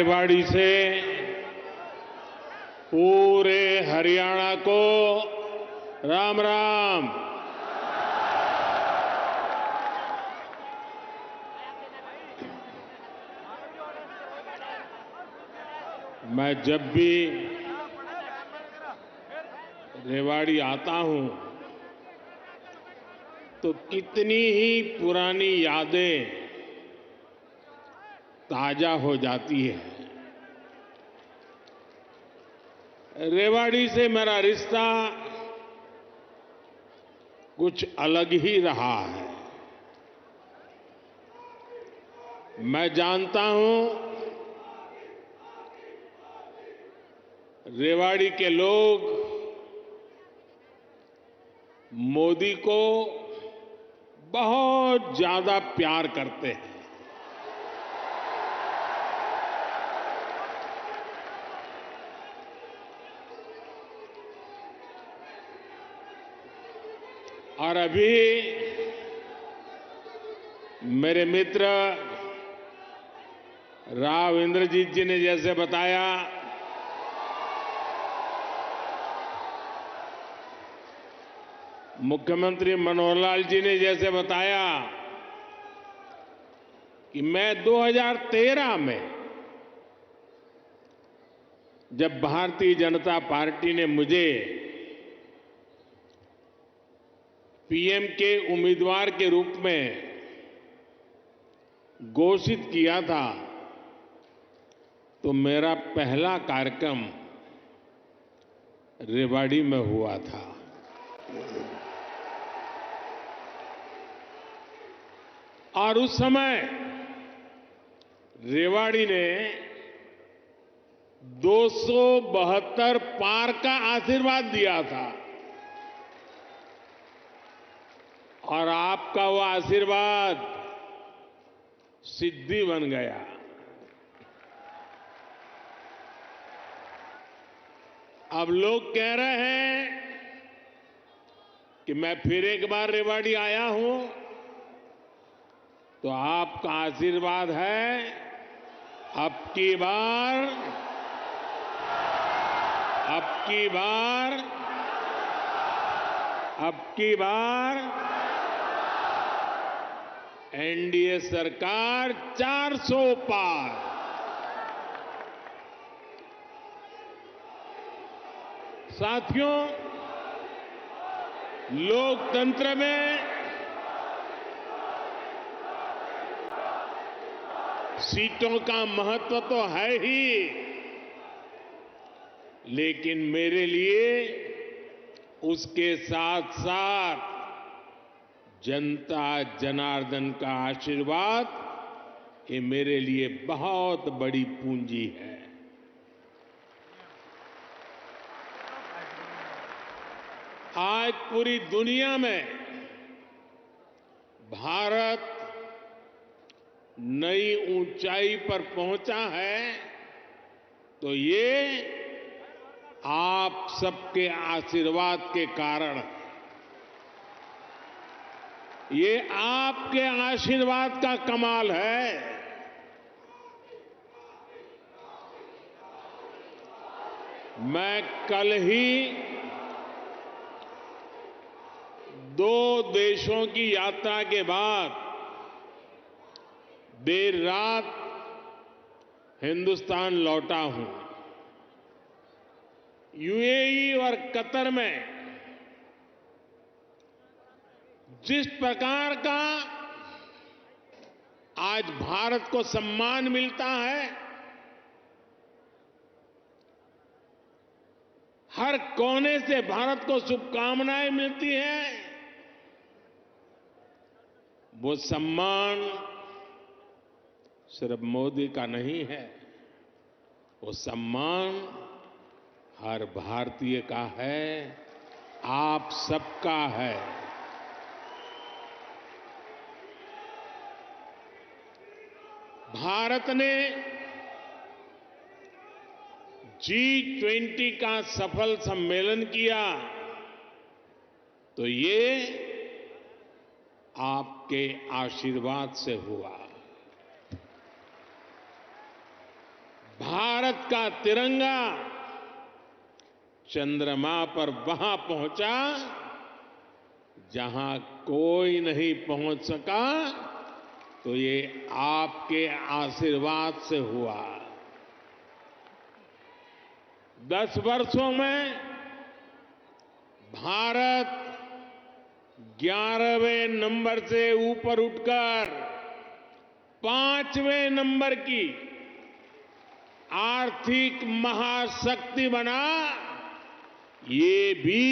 रेवाड़ी से पूरे हरियाणा को राम राम। मैं जब भी रेवाड़ी आता हूं तो कितनी ही पुरानी यादें ताजा हो जाती है। रेवाड़ी से मेरा रिश्ता कुछ अलग ही रहा है। मैं जानता हूं रेवाड़ी के लोग मोदी को बहुत ज्यादा प्यार करते हैं। और अभी मेरे मित्र राव इंद्रजीत जी ने जैसे बताया, मुख्यमंत्री मनोहर लाल जी ने जैसे बताया कि मैं 2013 में जब भारतीय जनता पार्टी ने मुझे पीएम के उम्मीदवार के रूप में घोषित किया था तो मेरा पहला कार्यक्रम रेवाड़ी में हुआ था। और उस समय रेवाड़ी ने 272 पार का आशीर्वाद दिया था और आपका वो आशीर्वाद सिद्धि बन गया। अब लोग कह रहे हैं कि मैं फिर एक बार रेवाड़ी आया हूं तो आपका आशीर्वाद है अब की बार एनडीए सरकार 400 पार। साथियों, लोकतंत्र में सीटों का महत्व तो है ही, लेकिन मेरे लिए उसके साथ साथ जनता जनार्दन का आशीर्वाद ये मेरे लिए बहुत बड़ी पूंजी है। आज पूरी दुनिया में भारत नई ऊंचाई पर पहुंचा है तो ये आप सबके आशीर्वाद के कारण, ये आपके आशीर्वाद का कमाल है। मैं कल ही 2 देशों की यात्रा के बाद देर रात हिंदुस्तान लौटा हूं। यूएई और कतर में जिस प्रकार का आज भारत को सम्मान मिलता है, हर कोने से भारत को शुभकामनाएं मिलती हैं, वो सम्मान सिर्फ मोदी का नहीं है, वो सम्मान हर भारतीय का है, आप सबका है। भारत ने G20 का सफल सम्मेलन किया तो ये आपके आशीर्वाद से हुआ। भारत का तिरंगा चंद्रमा पर वहां पहुंचा जहां कोई नहीं पहुंच सका, तो ये आपके आशीर्वाद से हुआ। 10 वर्षों में भारत 11वें नंबर से ऊपर उठकर 5वें नंबर की आर्थिक महाशक्ति बना, ये भी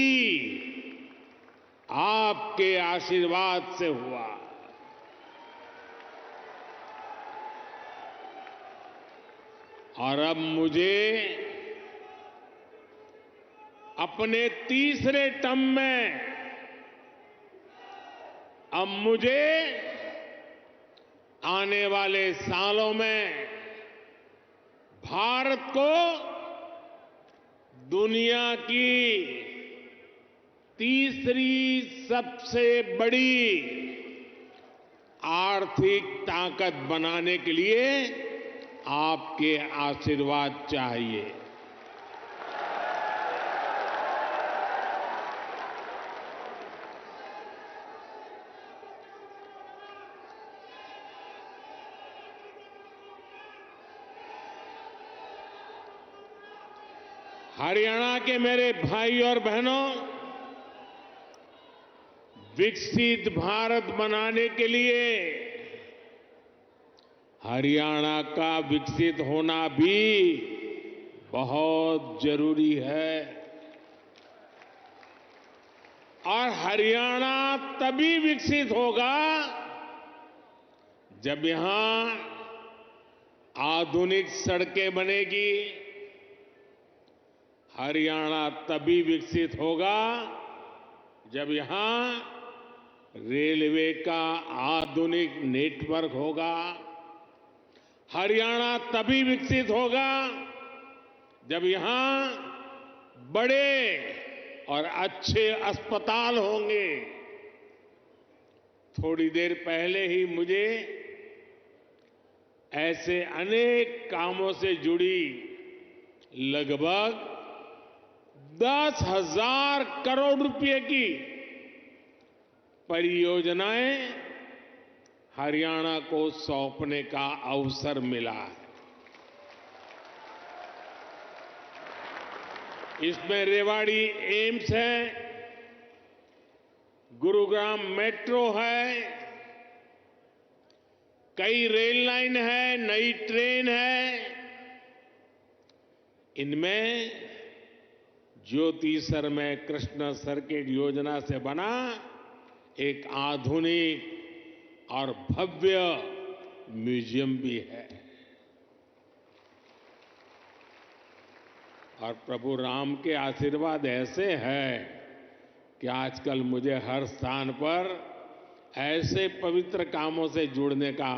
आपके आशीर्वाद से हुआ। और अब मुझे अपने तीसरे टर्म में आने वाले सालों में भारत को दुनिया की तीसरी सबसे बड़ी आर्थिक ताकत बनाने के लिए आपके आशीर्वाद चाहिए। हरियाणा के मेरे भाई और बहनों, विकसित भारत बनाने के लिए हरियाणा का विकसित होना भी बहुत जरूरी है। और हरियाणा तभी विकसित होगा जब यहां आधुनिक सड़कें बनेगी। हरियाणा तभी विकसित होगा जब यहां रेलवे का आधुनिक नेटवर्क होगा। हरियाणा तभी विकसित होगा जब यहां बड़े और अच्छे अस्पताल होंगे। थोड़ी देर पहले ही मुझे ऐसे अनेक कामों से जुड़ी लगभग 10,000 करोड़ रुपए की परियोजनाएं हरियाणा को सौंपने का अवसर मिला है। इसमें रेवाड़ी एम्स है, गुरुग्राम मेट्रो है, कई रेल लाइन है, नई ट्रेन है। इनमें ज्योति सरमय कृष्ण सर्किट योजना से बना एक आधुनिक और भव्य म्यूजियम भी है। और प्रभु राम के आशीर्वाद ऐसे हैं कि आजकल मुझे हर स्थान पर ऐसे पवित्र कामों से जुड़ने का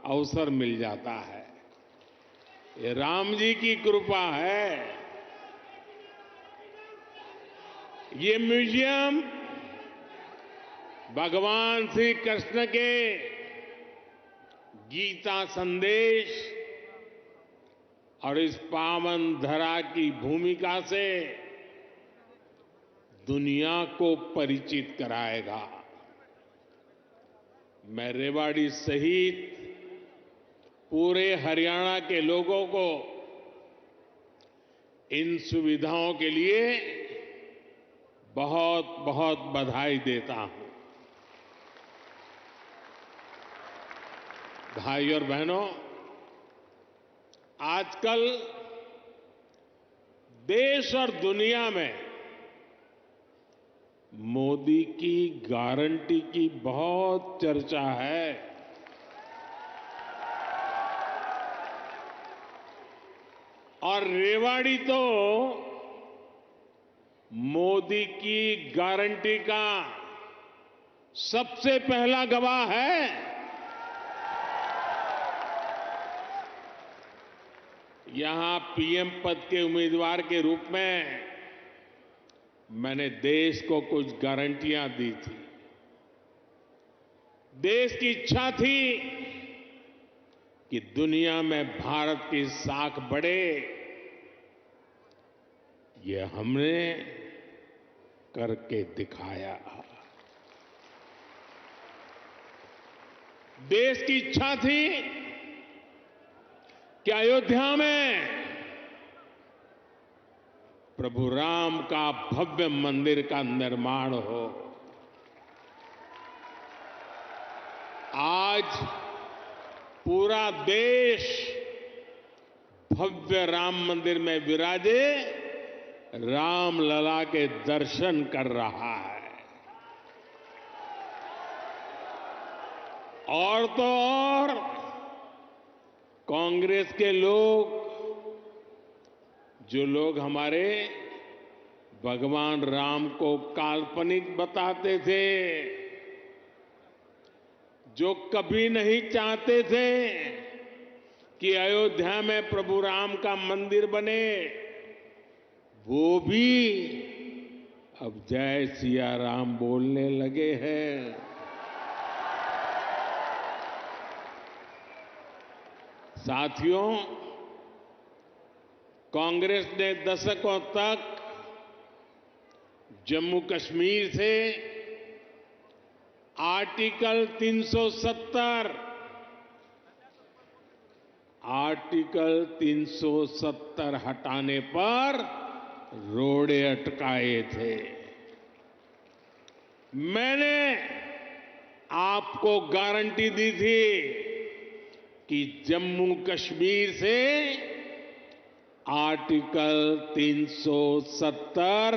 अवसर मिल जाता है। ये राम जी की कृपा है। ये म्यूजियम भगवान श्री कृष्ण के गीता संदेश और इस पावन धरा की भूमिका से दुनिया को परिचित कराएगा। मैं रेवाड़ी सहित पूरे हरियाणा के लोगों को इन सुविधाओं के लिए बहुत बहुत बधाई देता हूं। भाई और बहनों, आजकल देश और दुनिया में मोदी की गारंटी की बहुत चर्चा है। और रेवाड़ी तो मोदी की गारंटी का सबसे पहला गवाह है। यहां पीएम पद के उम्मीदवार के रूप में मैंने देश को कुछ गारंटियां दी थी। देश की इच्छा थी कि दुनिया में भारत की साख बढ़े, ये हमने करके दिखाया। देश की इच्छा थी कि अयोध्या में प्रभु राम का भव्य मंदिर का निर्माण हो। आज पूरा देश भव्य राम मंदिर में विराजे रामलला के दर्शन कर रहा है। और तो और कांग्रेस के लोग, जो लोग हमारे भगवान राम को काल्पनिक बताते थे, जो कभी नहीं चाहते थे कि अयोध्या में प्रभु राम का मंदिर बने, वो भी अब जय सिया राम बोलने लगे हैं। साथियों, कांग्रेस ने दशकों तक जम्मू कश्मीर से आर्टिकल 370 हटाने पर रोड़े अटकाए थे। मैंने आपको गारंटी दी थी कि जम्मू कश्मीर से आर्टिकल 370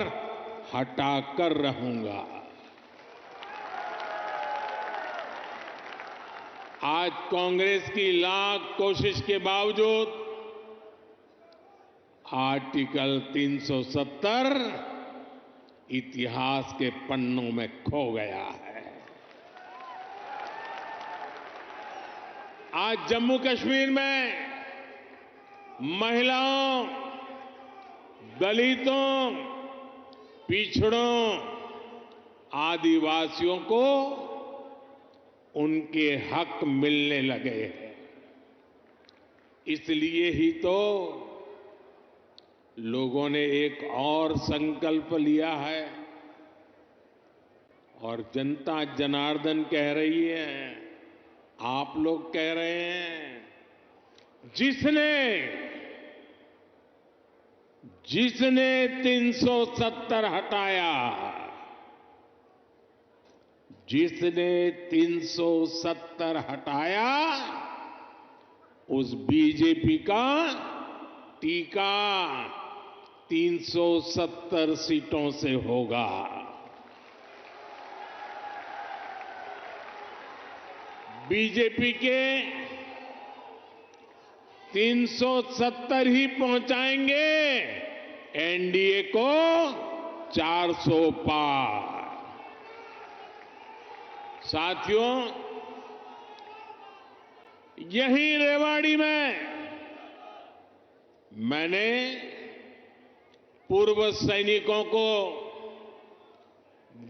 हटाकर रहूंगा। आज कांग्रेस की लाख कोशिश के बावजूद आर्टिकल 370 इतिहास के पन्नों में खो गया है। आज जम्मू कश्मीर में महिलाओं, दलितों, पिछड़ों, आदिवासियों को उनके हक मिलने लगे हैं। इसलिए ही तो लोगों ने एक और संकल्प लिया है और जनता जनार्दन कह रही है, आप लोग कह रहे हैं, जिसने 370 हटाया, जिसने 370 हटाया, उस बीजेपी का टीका 370 सीटों से होगा। बीजेपी के 370 ही पहुंचाएंगे एनडीए को 400 पार। साथियों, यहीं रेवाड़ी में मैंने पूर्व सैनिकों को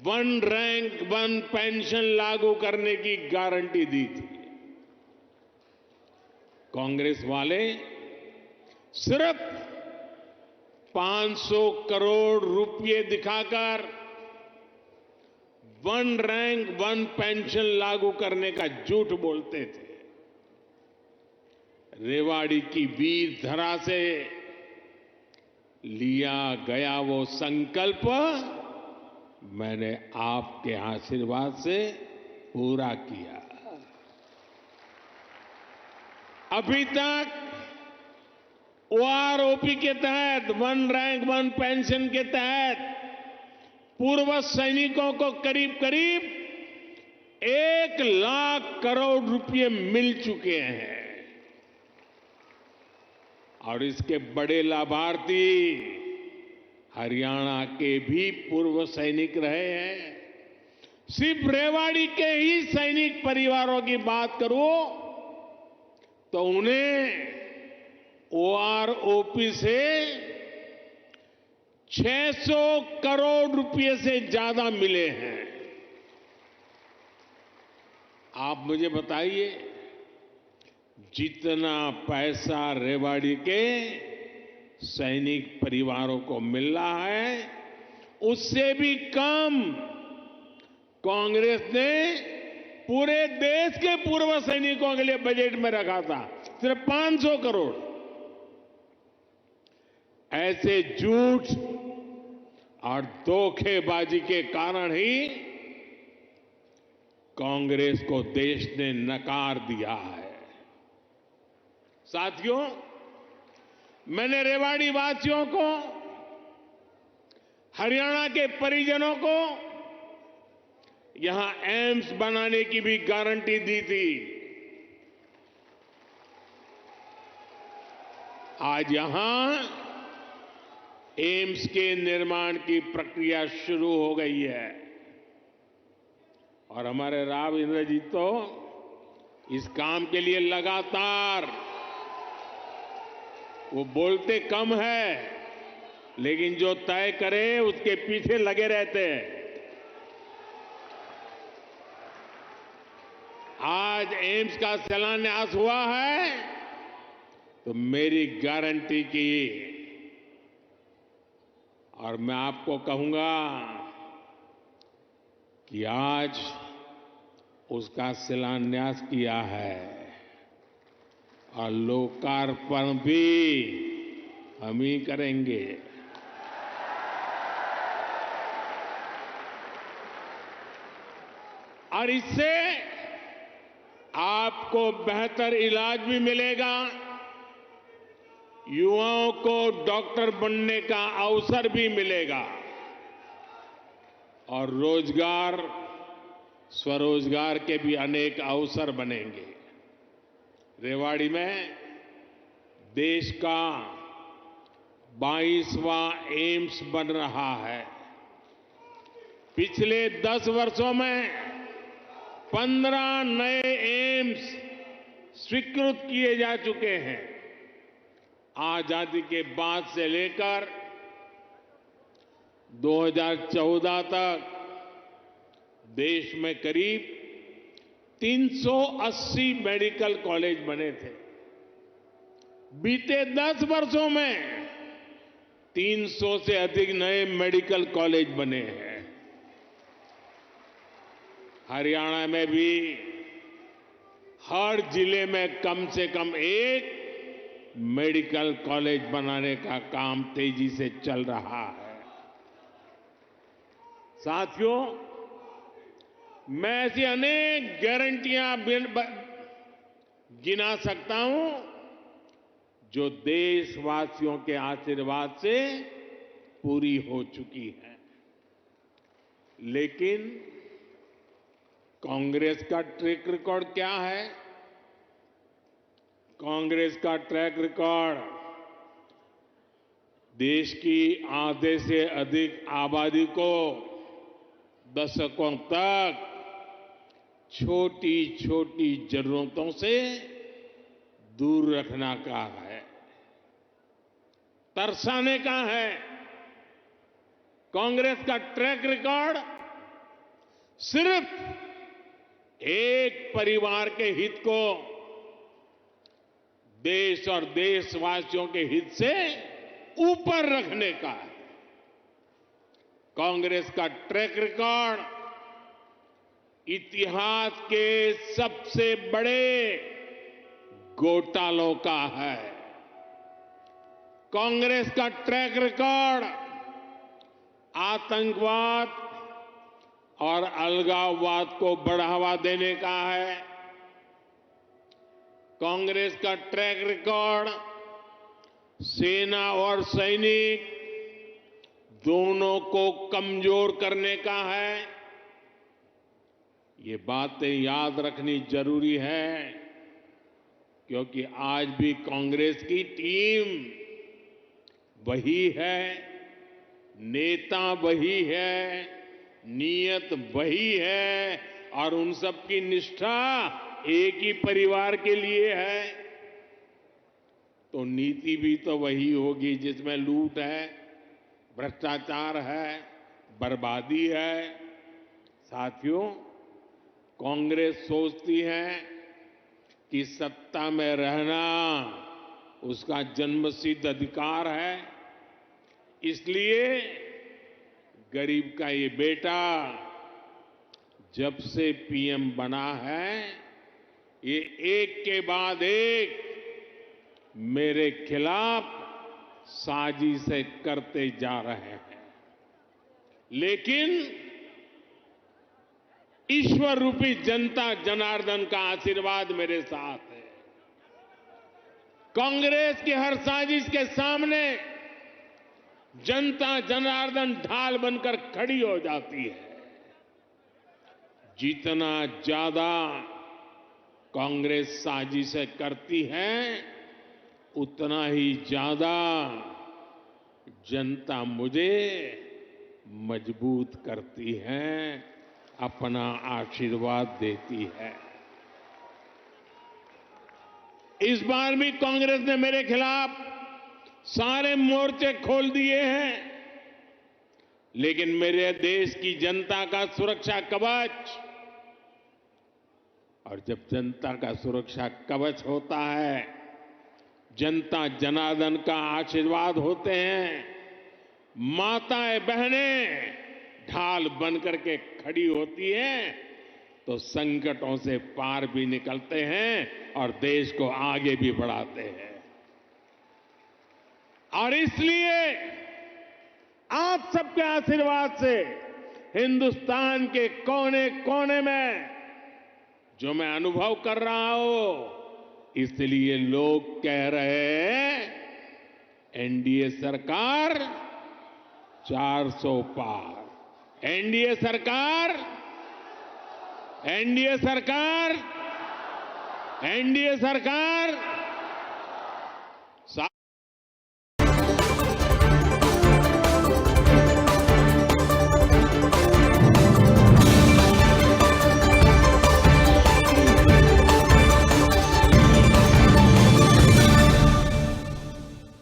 वन रैंक वन पेंशन लागू करने की गारंटी दी थी। कांग्रेस वाले सिर्फ 500 करोड़ रुपए दिखाकर वन रैंक वन पेंशन लागू करने का झूठ बोलते थे। रेवाड़ी की वीर धरा से लिया गया वो संकल्प मैंने आपके आशीर्वाद से पूरा किया। अभी तक ओआरओपी के तहत, वन रैंक वन पेंशन के तहत पूर्व सैनिकों को करीब करीब 1 लाख करोड़ रुपए मिल चुके हैं और इसके बड़े लाभार्थी हरियाणा के भी पूर्व सैनिक रहे हैं। सिर्फ रेवाड़ी के ही सैनिक परिवारों की बात करूं तो उन्हें ओआरओपी से 600 करोड़ रुपए से ज्यादा मिले हैं। आप मुझे बताइए, जितना पैसा रेवाड़ी के सैनिक परिवारों को मिल रहा है, उससे भी कम कांग्रेस ने पूरे देश के पूर्व सैनिकों के लिए बजट में रखा था, सिर्फ 500 करोड़। ऐसे झूठ और धोखेबाजी के कारण ही कांग्रेस को देश ने नकार दिया है। साथियों, मैंने रेवाड़ी वासियों को, हरियाणा के परिजनों को यहां एम्स बनाने की भी गारंटी दी थी। आज यहां एम्स के निर्माण की प्रक्रिया शुरू हो गई है और हमारे राव इंद्रजीत तो इस काम के लिए लगातार, वो बोलते कम है लेकिन जो तय करे उसके पीछे लगे रहते हैं। आज एम्स का शिलान्यास हुआ है तो मेरी गारंटी की, और मैं आपको कहूंगा कि आज उसका शिलान्यास किया है और लोकार्पण भी हम ही करेंगे। और इससे आपको बेहतर इलाज भी मिलेगा, युवाओं को डॉक्टर बनने का अवसर भी मिलेगा और रोजगार, स्वरोजगार के भी अनेक अवसर बनेंगे। रेवाड़ी में देश का 22वां एम्स बन रहा है। पिछले 10 वर्षों में 15 नए एम्स स्वीकृत किए जा चुके हैं। आजादी के बाद से लेकर 2014 तक देश में करीब 380 मेडिकल कॉलेज बने थे। बीते 10 वर्षों में 300 से अधिक नए मेडिकल कॉलेज बने हैं। हरियाणा में भी हर जिले में कम से कम एक मेडिकल कॉलेज बनाने का काम तेजी से चल रहा है। साथियों, मैं ऐसी अनेक गारंटियां गिना सकता हूं जो देशवासियों के आशीर्वाद से पूरी हो चुकी है। लेकिन कांग्रेस का ट्रैक रिकॉर्ड क्या है? कांग्रेस का ट्रैक रिकॉर्ड देश की आधे से अधिक आबादी को दशकों तक छोटी छोटी जरूरतों से दूर रखना का है, तरसाने का है। कांग्रेस का ट्रैक रिकॉर्ड सिर्फ एक परिवार के हित को देश और देशवासियों के हित से ऊपर रखने का है। कांग्रेस का ट्रैक रिकॉर्ड इतिहास के सबसे बड़े घोटालों का है। कांग्रेस का ट्रैक रिकॉर्ड आतंकवाद और अलगाववाद को बढ़ावा देने का है। कांग्रेस का ट्रैक रिकॉर्ड सेना और सैनिक दोनों को कमजोर करने का है। ये बातें याद रखनी जरूरी है क्योंकि आज भी कांग्रेस की टीम वही है, नेता वही है, नीयत वही है और उन सब की निष्ठा एक ही परिवार के लिए है। तो नीति भी तो वही होगी जिसमें लूट है, भ्रष्टाचार है, बर्बादी है। साथियों, कांग्रेस सोचती है कि सत्ता में रहना उसका जन्मसिद्ध अधिकार है। इसलिए गरीब का ये बेटा जब से पीएम बना है, ये एक के बाद एक मेरे खिलाफ साजिशें करते जा रहे हैं। लेकिन ईश्वर रूपी जनता जनार्दन का आशीर्वाद मेरे साथ है। कांग्रेस की हर साजिश के सामने जनता जनार्दन ढाल बनकर खड़ी हो जाती है। जितना ज्यादा कांग्रेस साजिशें करती है, उतना ही ज्यादा जनता मुझे मजबूत करती है, अपना आशीर्वाद देती है। इस बार भी कांग्रेस ने मेरे खिलाफ सारे मोर्चे खोल दिए हैं, लेकिन मेरे देश की जनता का सुरक्षा कवच, और जब जनता का सुरक्षा कवच होता है, जनता जनार्दन का आशीर्वाद होते हैं, माताएं बहनें ढाल बनकर के खड़ी होती हैं, तो संकटों से पार भी निकलते हैं और देश को आगे भी बढ़ाते हैं। और इसलिए आप सबके आशीर्वाद से हिंदुस्तान के कोने कोने में जो मैं अनुभव कर रहा हूं, इसलिए लोग कह रहे हैं एनडीए सरकार 400 पार, एनडीए सरकार, एनडीए सरकार, एनडीए सरकार